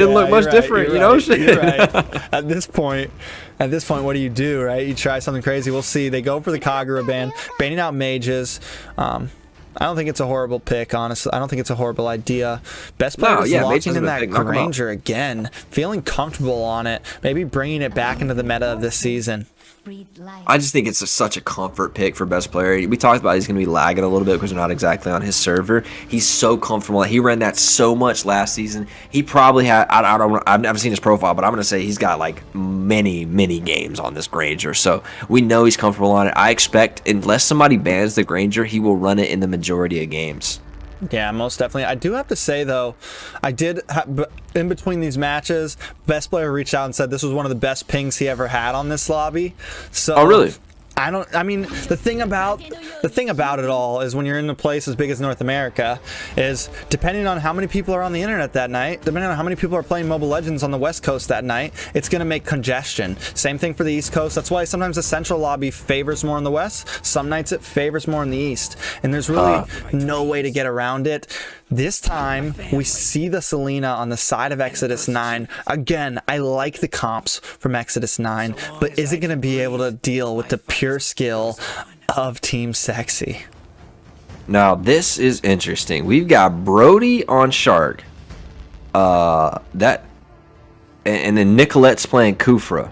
Didn't look much different, you know? You're right. At this point, what do, right? You try something crazy. We'll see. They go for the Kagura ban, banning out mages. I don't think it's a horrible pick, honestly. I don't think it's a horrible idea. Best player is locking in that Granger again, feeling comfortable on it, maybe bringing it back into the meta of this season. I just think it's such a comfort pick for best player. We talked about he's going to be lagging a little bit because we're not exactly on his server. He's so comfortable. He ran that so much last season. He probably had, I've never seen his profile, but I'm going to say he's got like many games on this Granger. So we know he's comfortable on it. I expect unless somebody bans the Granger, he will run it in the majority of games. Yeah, most definitely. I do have to say, though, in between these matches, best player reached out and said this was one of the best pings he ever had on this lobby. So, oh, really? I mean, the thing about it all is when you're in a place as big as North America is depending on how many people are on the internet that night, depending on how many people are playing Mobile Legends on the West Coast that night, it's going to make congestion. Same thing for the East Coast. That's why sometimes the central lobby favors more in the West. Some nights it favors more in the East. And there's really no way to get around it. This time, we see the Selena on the side of Exodus 9. Again, I like the comps from Exodus 9, but is it going to be able to deal with the pure skill of Team SEXI? Now, this is interesting. We've got Brody on Shark. And then Nicolette's playing Kufra.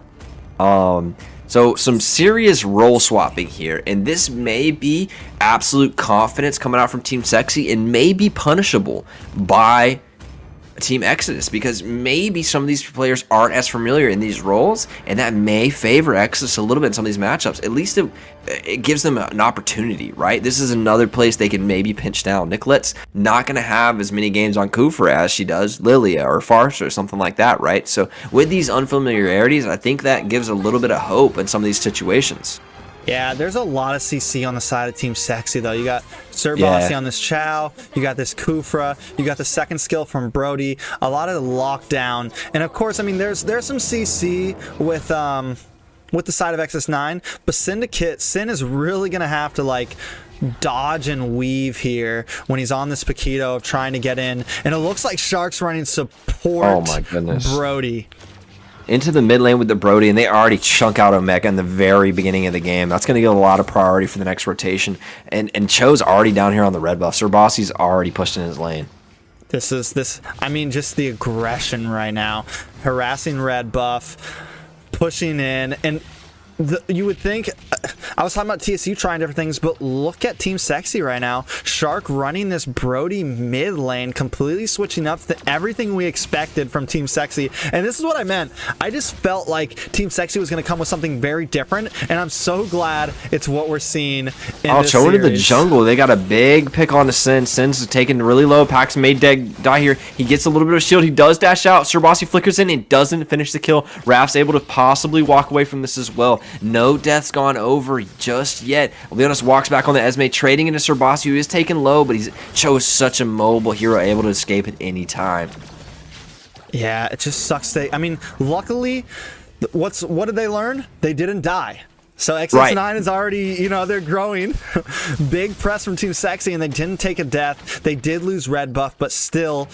So some serious role swapping here, and this may be absolute confidence coming out from Team SEXI and may be punishable by Team Exodus because maybe some of these players aren't as familiar in these roles, and that may favor Exodus a little bit in some of these matchups. At least it gives them an opportunity, right? This is another place they can maybe pinch down. Nicolette's not going to have as many games on Kufra as she does Lilia or Farsa or something like that, right? So with these unfamiliarities, I think that gives a little bit of hope in some of these situations. Yeah, there's a lot of CC on the side of Team SEXI, though. You got Sir Bossy on this Chow, you got this Kufra, you got the second skill from Brody, a lot of lockdown. And of course, I mean, there's some CC with the side of XS9, but Sin is really going to have to, like, dodge and weave here when he's on this Paquito of trying to get in. And it looks like Shark's running support Brody. Into the mid lane with the Brody, and they already chunk out Omega in the very beginning of the game. That's going to get a lot of priority for the next rotation. And Cho's already down here on the red buff. Sir Bossy's already pushed in his lane. I mean, just the aggression right now. Harassing red buff, pushing in, and you would think, I was talking about TSU trying different things, but look at Team SEXI right now. Shark running this Brody mid lane, completely switching up everything we expected from Team SEXI. And this is what I meant. I just felt like Team SEXI was going to come with something very different, and I'm so glad it's what we're seeing in this Cho into the series. jungle. They got a big pick on the Sin. Sin's taken really low. Pax may die here. He gets a little bit of shield. He does dash out. Sir Bossy flickers in and doesn't finish the kill. Raph's able to possibly walk away from this as well. No death's gone over just yet. Leonis walks back on the Esme, trading into Sir Bossy, who is taken low, but Cho is such a mobile hero, able to escape at any time. Yeah, it just sucks. I mean, luckily, what did they learn? They didn't die. So XS9 is already, they're growing. Big press from Team SEXI, and they didn't take a death. They did lose red buff, but still,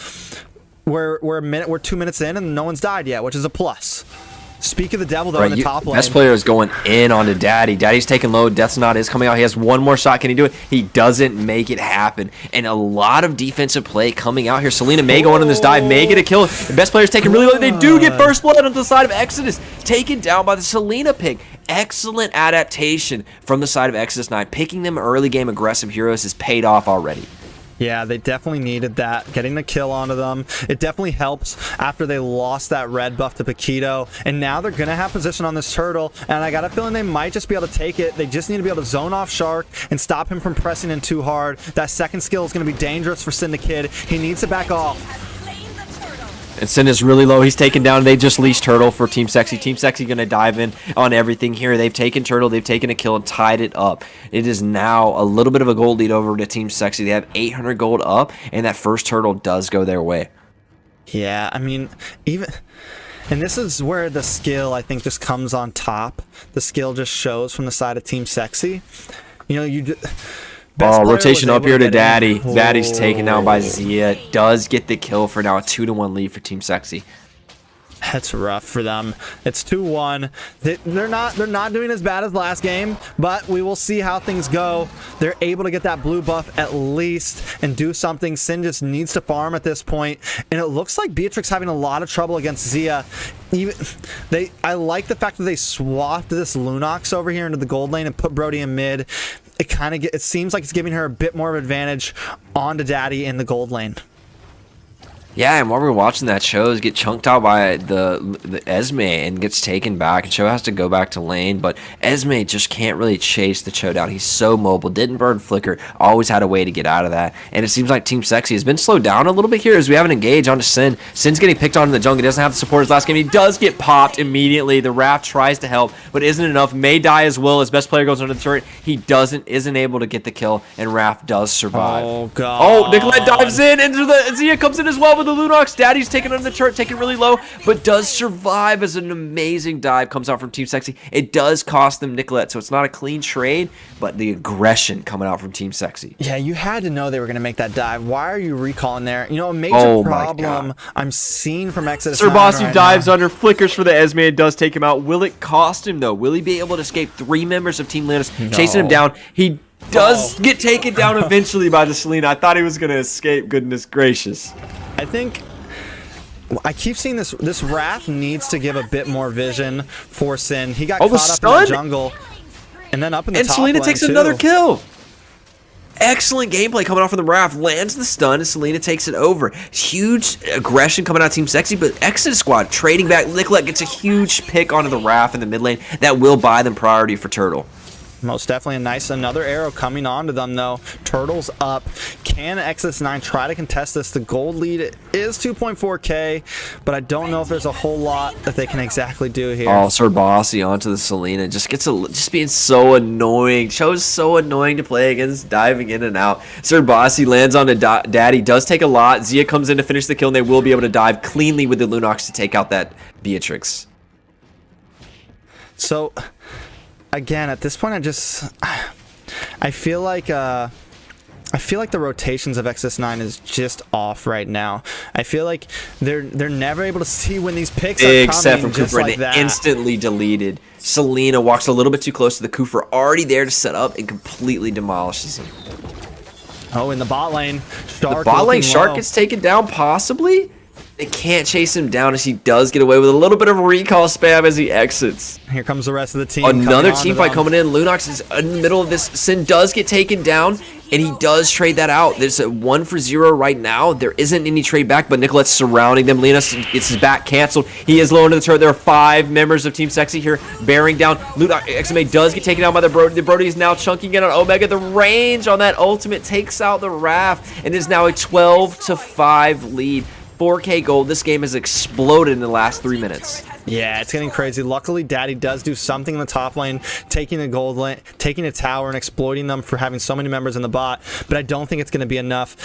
we're 2 minutes in, and no one's died yet, which is a plus. Speak of the devil, though, in the top lane. Best player is going in onto Daddy. Daddy's taking low. Death's Knot is coming out. He has one more shot. Can he do it? He doesn't make it happen. And a lot of defensive play coming out here. Selena may go on this dive, may get a kill. The best player's taking really low. They do get first blood onto the side of Exodus. Taken down by the Selena pick. Excellent adaptation from the side of Exodus 9. Picking them early game aggressive heroes has paid off already. Yeah, they definitely needed that. Getting the kill onto them. It definitely helps after they lost that red buff to Paquito. And now they're going to have position on this turtle. And I got a feeling they might just be able to take it. They just need to be able to zone off Shark and stop him from pressing in too hard. That second skill is going to be dangerous for Sin the Kid. He needs to back off. And Sin is really low. He's taken down. They just leashed Turtle for Team SEXI. Team SEXI going to dive in on everything here. They've taken Turtle. They've taken a kill and tied it up. It is now a little bit of a gold lead over to Team SEXI. They have 800 gold up, and that first Turtle does go their way. Yeah, I mean, and this is where the skill, I think, just comes on top. The skill just shows from the side of Team SEXI. Rotation up here to Daddy. Daddy's taken down by Zia. Does get the kill for now a 2-1 lead for Team SEXI. That's rough for them. It's 2-1. They're not doing as bad as last game, but we will see how things go. They're able to get that blue buff at least and do something. Sin just needs to farm at this point, and it looks like Beatrix having a lot of trouble against Zia. I like the fact that they swapped this Lunox over here into the gold lane and put Brody in mid. It seems like it's giving her a bit more of advantage onto Daddy in the gold lane. Yeah, and while we're watching that, Shows get chunked out by the Esme and gets taken back, and Cho has to go back to lane, but Esme just can't really chase the Cho down. He's so mobile, didn't burn Flicker, always had a way to get out of that, and it seems like Team SEXI has been slowed down a little bit here as we haven't engaged onto Sin. Sin's getting picked on in the jungle. He doesn't have the support his last game. He does get popped immediately. The Raph tries to help, but isn't enough. May die as well. His best player goes under the turret. He isn't able to get the kill, and Raph does survive. Oh, God. Oh, Nicolette dives in, and Zia comes in as well with the Lunox. Daddy's taken under the turret, taken really low, but does survive as an amazing dive comes out from Team SEXI. It does cost them Nicolette, so it's not a clean trade, but the aggression coming out from Team SEXI. Yeah, you had to know they were going to make that dive. Why are you recalling there? You know, a major problem I'm seeing from Exodus SirBossy right dives now. under, flickers for the Esme, and does take him out. Will it cost him, though? Will he be able to escape 3 members of Team Linus chasing him down? He does get taken down eventually by the Selena. I thought he was going to escape, goodness gracious. I keep seeing this Wrath needs to give a bit more vision for Sin. He got caught up in the jungle and then up in the top Selena lane takes too. another kill. Excellent gameplay coming off from the Wrath. Lands the stun and Selena takes it over. Huge aggression coming out of Team SEXI, but Exodus squad trading back. Nicolette gets a huge pick onto the Wrath in the mid lane. That will buy them priority for Turtle. Most definitely another arrow coming onto them though. Turtle's up. Can Exodus 9 try to contest this? The gold lead is 2.4k, but I don't know if there's a whole lot that they can exactly do here. Oh, SirBossy onto the Selena just being so annoying. Cho's so annoying to play against, diving in and out. SirBossy lands on Daddy, does take a lot. Zia comes in to finish the kill, and they will be able to dive cleanly with the Lunox to take out that Beatrix. So again, at this point, I feel like the rotations of Exodus 9 is just off right now. I feel like they're never able to see when these picks are coming. Except from just Cooper, like and that. instantly deleted. Selena walks a little bit too close to the Cooper, already there to set up, and completely demolishes him. Oh, in the bot lane, Shark. The bot lane, looking Shark low. gets taken down, possibly. They can't chase him down as he does get away with a little bit of recall spam as he exits. Here comes the rest of the team. Another team fight coming in. Lunox is in the middle of this. Sin does get taken down, and he does trade that out. There's a 1-for-0 right now. There isn't any trade back, but Nicolette's surrounding them. Linus gets his back canceled. He is low into the turret. There are 5 members of Team SEXI here bearing down. Lunox XMA does get taken down by the Brody. The Brody is now chunking in on Omega. The range on that ultimate takes out the Wrath, and is now a 12-5 lead. 4k gold. This game has exploded in the last 3 minutes. Yeah, it's getting crazy. Luckily, Daddy does do something in the top lane, taking a gold lane, taking a tower, and exploiting them for having so many members in the bot. But I don't think it's going to be enough.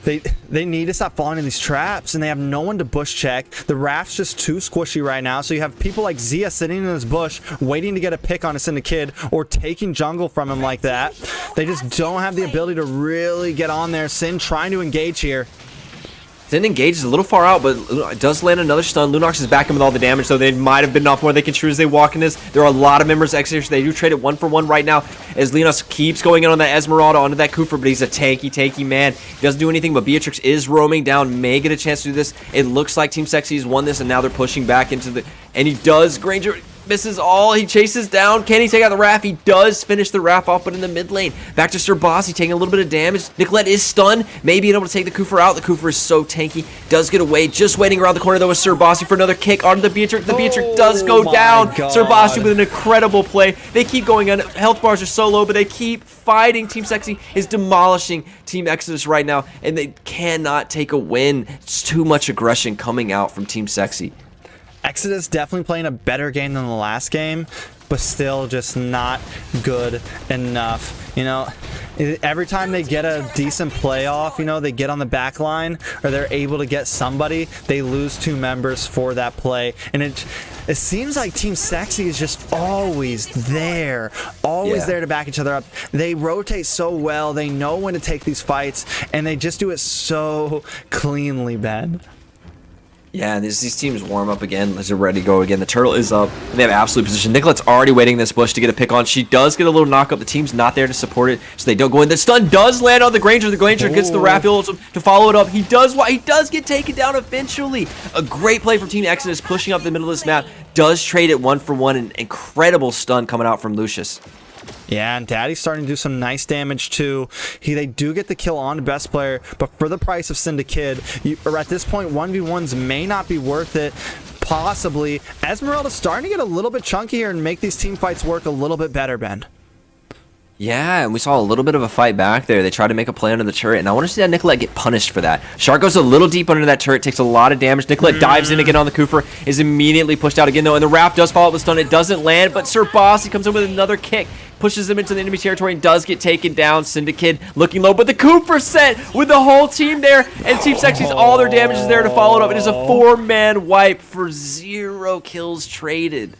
They need to stop falling in these traps, and they have no one to bush check. The Raft's just too squishy right now, so you have people like Zia sitting in his bush, waiting to get a pick on a Cinder Kid, or taking jungle from him like that. They just don't have the ability to really get on there. Sin trying to engage here. Sin engages a little far out, but it does land another stun. Lunox is backing with all the damage, so they might have been off more they can true as they walk in this. There are a lot of members exiting, so they do trade it 1-for-1 right now as Lunox keeps going in on that Esmeralda onto that Cooper, but he's a tanky man. He doesn't do anything, but Beatrix is roaming down, may get a chance to do this. It looks like Team SEXI has won this, and now they're pushing back into the... And he does. Granger misses all. He chases down. Can he take out the Raph? He does finish the Raph off, but in the mid lane. Back to SirBossy, taking a little bit of damage. Nicolette is stunned. Maybe able to take the Cooper out. The Cooper is so tanky. Does get away. Just waiting around the corner, though, is SirBossy for another kick onto the Beatrix. The Beatrix does go down. SirBossy with an incredible play. They keep going on. Health bars are so low, but they keep fighting. Team SEXI is demolishing Team Exodus right now, and they cannot take a win. It's too much aggression coming out from Team SEXI. Exodus definitely playing a better game than the last game, but still just not good enough. You know, every time they get a decent playoff, you know, they get on the back line or they're able to get somebody, they lose 2 members for that play. And it seems like Team SEXI is just always there to back each other up. They rotate so well, they know when to take these fights, and they just do it so cleanly, Ben. Yeah, these teams warm up again as they're ready to go again. The turtle is up, and they have absolute position. Nicolette's already waiting in this bush to get a pick on. She does get a little knock up. The team's not there to support it, so they don't go in. The stun does land on the Granger. The Granger gets the Raphael to follow it up. He does get taken down eventually. A great play from Team Exodus, pushing up the middle of this map. Does trade it 1-for-1. An incredible stun coming out from Lucius. Yeah, and Daddy's starting to do some nice damage too. They do get the kill on best player, but for the price of Syndicate, at this point, 1v1s may not be worth it. Possibly. Esmeralda's starting to get a little bit chunkier and make these team fights work a little bit better, Ben. Yeah, and we saw a little bit of a fight back there. They tried to make a play under the turret, and I want to see that Nicolette get punished for that. Shark goes a little deep under that turret, takes a lot of damage. Nicolette dives in again on the Kufra, is immediately pushed out again, though, and the Raph does follow up with stun. It doesn't land, but Sir Boss, he comes in with another kick, pushes him into the enemy territory, and does get taken down. Syndicate looking low, but the Kufra set with the whole team there, and Team Sexi's all their damage is there to follow it up. It is a 4-man wipe for 0 kills traded.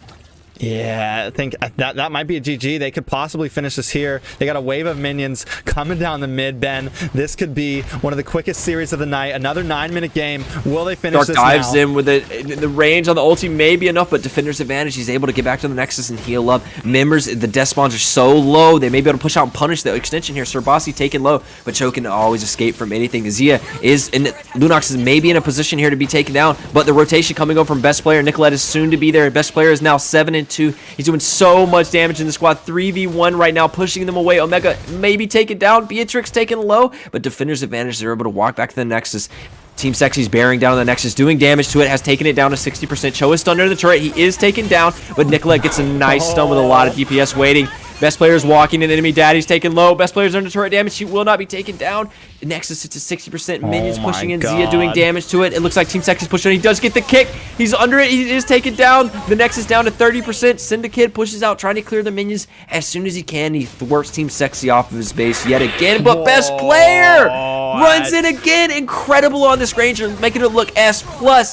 Yeah, I think that might be a GG. They could possibly finish this here. They got a wave of minions coming down the mid, Ben. This could be one of the quickest series of the night. Another 9-minute game. Will they finish this now? Dark dives in with it. The range on the ulti may be enough, but Defender's advantage. He's able to get back to the Nexus and heal up. Members, the death spawns are so low. They may be able to push out and punish the extension here. Sir Bossy taken low, but Cho can always escape from anything. Zia is in. Lunox is maybe in a position here to be taken down, but the rotation coming over from best player. Nicolette is soon to be there. Best player is now 7-2. He's doing so much damage in the squad. 3v1 right now, pushing them away. Omega maybe taken down. Beatrix taken low, but Defender's advantage. They're able to walk back to the Nexus. Team Sexi's bearing down on the Nexus, doing damage to it, has taken it down to 60%. Cho is stunned under the turret. He is taken down, but Nicolette gets a nice stun with a lot of DPS waiting. Best player's walking in, enemy Daddy's taken low. Best player's under turret damage. She will not be taken down. Nexus sits at 60%. Minions pushing in. Zia doing damage to it. It looks like Team Sexi's pushing. He does get the kick. He's under it. He is taken down. The Nexus down to 30%. Syndicate pushes out, trying to clear the minions as soon as he can. He thwarts Team Sexy off of his base yet again. But best player runs in again. Incredible on this Ranger, making it look S+.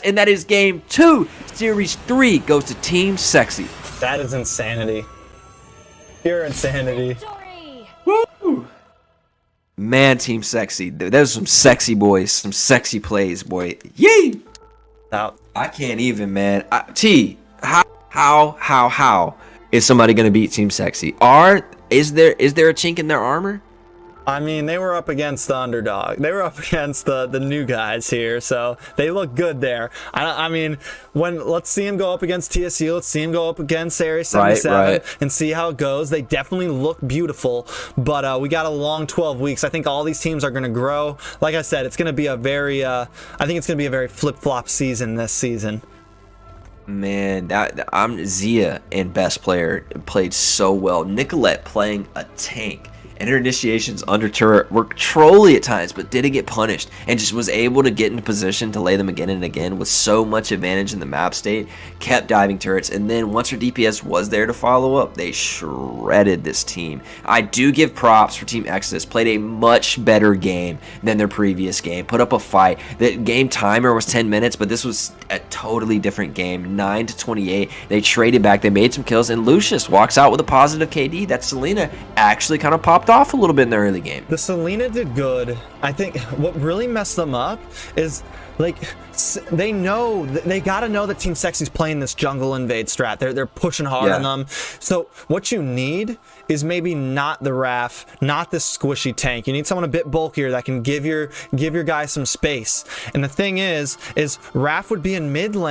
And that is game 2. Series 3 goes to Team Sexy. That is insanity. Pure insanity. Woo! Man, Team Sexy. Those are some sexy boys. Some sexy plays, boy. Yee! Out. I can't even, man. T, how is somebody going to beat Team Sexy? Is there a chink in their armor? I mean, they were up against the underdog. They were up against the new guys here, so they look good there. I mean, let's see him go up against TSU. Let's see him go up against Area 77 and see how it goes. They definitely look beautiful, but we got a long 12 weeks. I think all these teams are going to grow. Like I said, it's going to be a very, I think it's going to be a very flip-flop season this season. Man, Zia and best player played so well. Nicolette playing a tank. And her initiations under turret were trolly at times, but didn't get punished, and just was able to get into position to lay them again and again with so much advantage in the map state. Kept diving turrets, and then once her DPS was there to follow up, they shredded this team. I do give props for Team Exodus. Played a much better game than their previous game. Put up a fight. The game timer was 10 minutes, but this was a totally different game. 9-28. They traded back. They made some kills, and Lucius walks out with a positive KD. That Selena actually kind of popped off a little bit in the early game. The Selena did good. I think what really messed them up is, like, they gotta know that Team Sexy's playing this jungle invade strat. They're pushing hard on them. So what you need is maybe not the Raph, not this squishy tank. You need someone a bit bulkier that can give your guy some space. And the thing is Raph would be in mid lane.